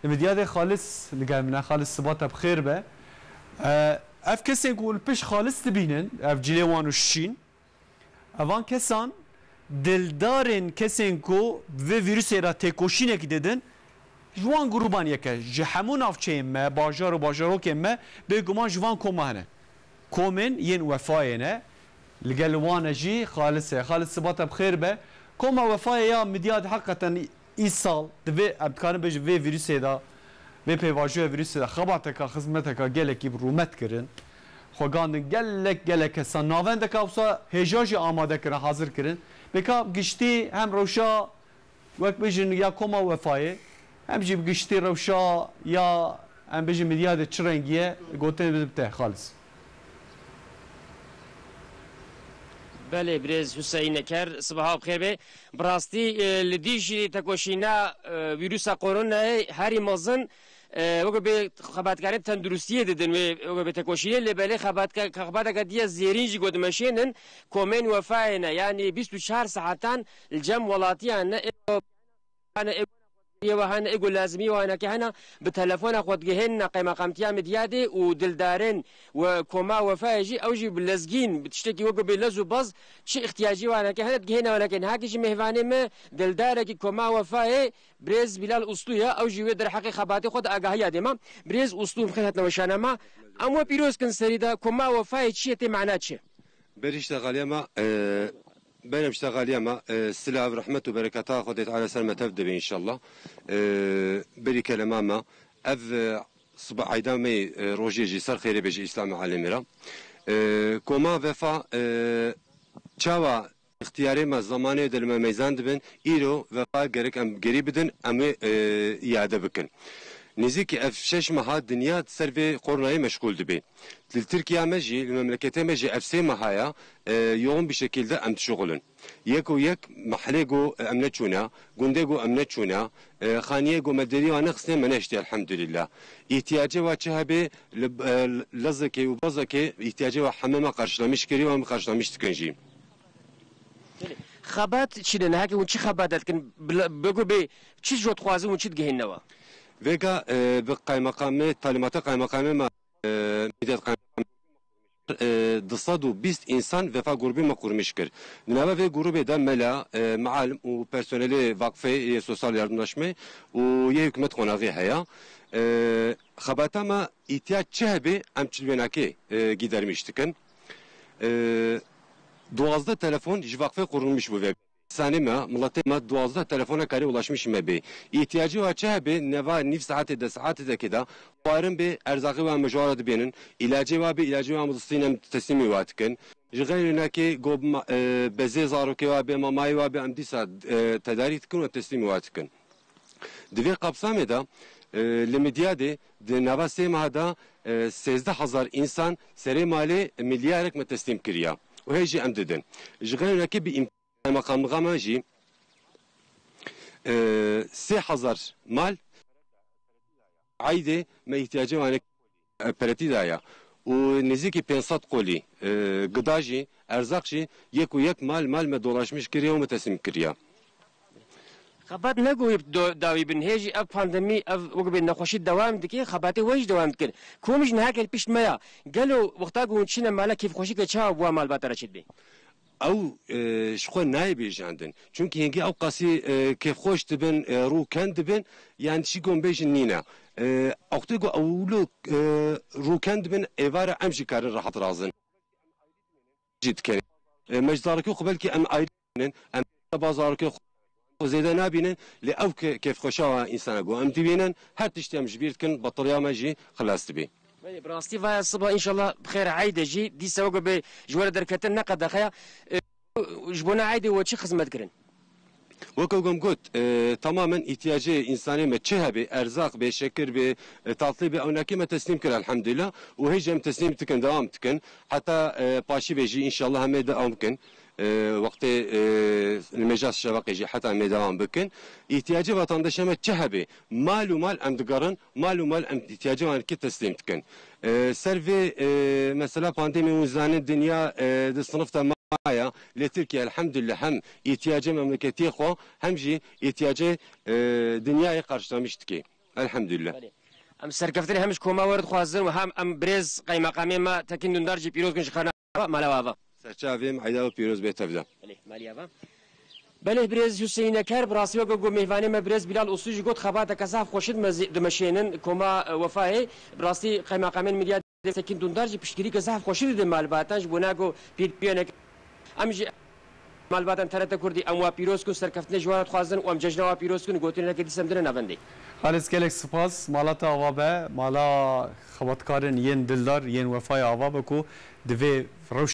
مديادة خالص لقامنا خالص صباته بخير به اف کسی گول پیش خالص تبینن اف جلیوان و شین اوان کسان دلدارن کسی کو و ویروس را تکوشینه که دیدن جوان گروبان یکه جهمون افچه ما باجارو که ما به گمان جوان کومانه کومن ین وفاینه لقلوانه جی خالص صباته بخير به کوما وفای یا مدیاد حقیقتا این سال دوی ابتکارن بج و ویروس دا و پیواجو ویروس دا خباته که خدمته که گلکی برومت کرن خوگاندن گلک سان ناونده که افسا هجاجی آماده کرن حاضر کرن بکا گشتی هم روشا وقت بجن یا کوما وفایه هم جی گشتی روشا یا هم بجن مدیاد چرنگیه گوتن بده خالص بله برز حسین کر صباح بخیر به براستی لدیجی تکوشینا ویروس کرونا هری مازن وقت به خبرگاری تندرستی دیدن و به تکوشیه لبله خبرگاری دیگه زیرینجی گود ماشینن کومن وفاینا یعنی 24 ساعتان الجم ولاتیان وهنا يقول لازمي وهنا كهنا بتلفون اخوات جهن قيمه قامتيا مديادي ودلدارين وكوما وفاجي اوجي باللزقين بتشتكي وقو بلزو باز شي احتياجي وهنا كهنا جهنا ولكن هاكي مهفاني ما دلدارك كوما وفاي بريز بلال اسطويه اوجي ودر حقي خباتي خد اغاهيا ديما بريز اسطوم خدتنا وشانا ما امو بيروز كن سريدا كوما وفاي شي تي معنات شي بريش غاليما بين اشتغالي ما السلام ورحمة وبركاته خدت على سلامة تبدأ إن شاء الله بري كلمة ما أف صبح عيدامي روجي جسر خير بيجي إسلام عالميرا كوما وفا تشاوا اختياري ما زمانه دل ما ميزان دبن إيرو وفا جرك أم قريب بدن أم إعادة بكن نزيك اف شش مها دنيا سرفي قرناي مشغول دبي لتركيا مجي المملكتين مجي اف سي مهايا يوم بشكل ام شغلن يكو يك محليغو امنتشونا غونديغو امنتشونا خانيغو مدري وانا خصني منشتي الحمد لله احتياجي واتشهبي لزكي وبزكي احتياجي وحمامه قرشلمش كري وما قرشلمش تكنجي خبات تشيلن هاكي ونشي خبات لكن بقول بي تشي جو تخوازو ونشي تجهنوا ويجا بقى مقام تعليمات قائمة مقام ما ميدان قائمة تصادو 20 إنسان وفا جروبي ما كورمشكر نبى في جروبي ده ملا معلم وبرسونيل وقفة سوسيال يردمناشمة ويهكمت قناغي هيا خباتا ما إتيا شهبة أم تشلبناكي جدار مشتكن دوازده تلفون جوقفة قرنمش بوه سانما ملت ما دوازده تلفون کاری ulaşmış مبی احتیاجی و چه به نوا نف ساعت ده ساعت ده کدا قارن به ارزاقی و مجارد بینن علاجی و به علاجی و مدرسین تسلیمی واتکن غیر نکی گوب بزی زارو که و به مامای و به امدیسا تداری تکن و تسلیمی واتکن دوی قبسامه ده لمدیاده ده نوا سیمه ده 13000 insan seri mali milyarek me teslim kiriya و هیچی ام دادن غیر نکی به مقام غامجي 3000 مال عايده ما يحتاجوا انا براتي دايا ونزيكي 500 قولي قداجي ارزاقشي يك ويك مال ما dolaşmış كريا وما تسلم كريا خبات نقول داوي بنهاجي اف باندمي اف وقبل نخوشي دوام دكي خباتي ويش دوام دكي كومش نهاك البيش مايا قالوا وقتا قونشينا مالا كيف خوشي كتشا بوا مال باترشد بي او شخو نایبی جاندن چونکه هنگی او قاسی کیف خوش دبن رو کند دبن یعنی چی گم بیش نینا اختی گو اولو رو کند دبن ایواره امشی کار راحت رازن جد کنی مجدار کی قبل کی ام ایرن ام بازار کی زیاده نبینن لی او کیف خوشا انسان گو ام تبینن هر تشتی ام جبیرت کن بطریا ماجی خلاص تبی براستي فايا الصبح ان شاء الله بخير عايده جي دي سوق بجوار دركتنا قد خيا جبونا عايده وشي خدمت كرن وكوغم قلت تماما احتياجي انساني ما تشهبي ارزاق بشكر بتعطي بأوناكي ما تسليم كر الحمد لله وهي تسليم تكن دوام تكن حتى باشي بيجي ان شاء الله هم دوام كن وقت المجاز شباق يجي حتى هم دوام بكن احتياجي vatandaşa ما تشهبي مال ام دقرن مال ام احتياجي وان كي تسليم تكن سيرفي مثلا بانديمي وزان الدنيا دي صنف آیا لترکیه الحمد لله هم احتیاج مملکتی خو هم جی احتیاج دنیای قرشتامشت کی الحمد لله. ام سرکفتن همش کما ورد خوازن و هم ام برز قیمه قامی ما تکین دندار جی پیروز کنش خانه مالاوا. سرچاویم عیدا و پیروز بهتفدا. مالیاوا. بله برز حسین کر براسی و گو میوانی ما برز بلال اصولی گوت خبات کساف خوشید دمشینن کما وفای براسی قیمه قامی میلیارد تکین دندار جی پشگیری کساف خوشید دم مالباتش بناگو پیانک امجی مالباتن ترت کردی ام و پیروز کن سرکفتن جوانت خوازن و ام جشن و پیروز کن گوتین لکی دیسم درن نبندی. خالص گلک سپاس مالات آوا به مالا خباتکارن ین دلدار ین وفای آوا بکو دوی روش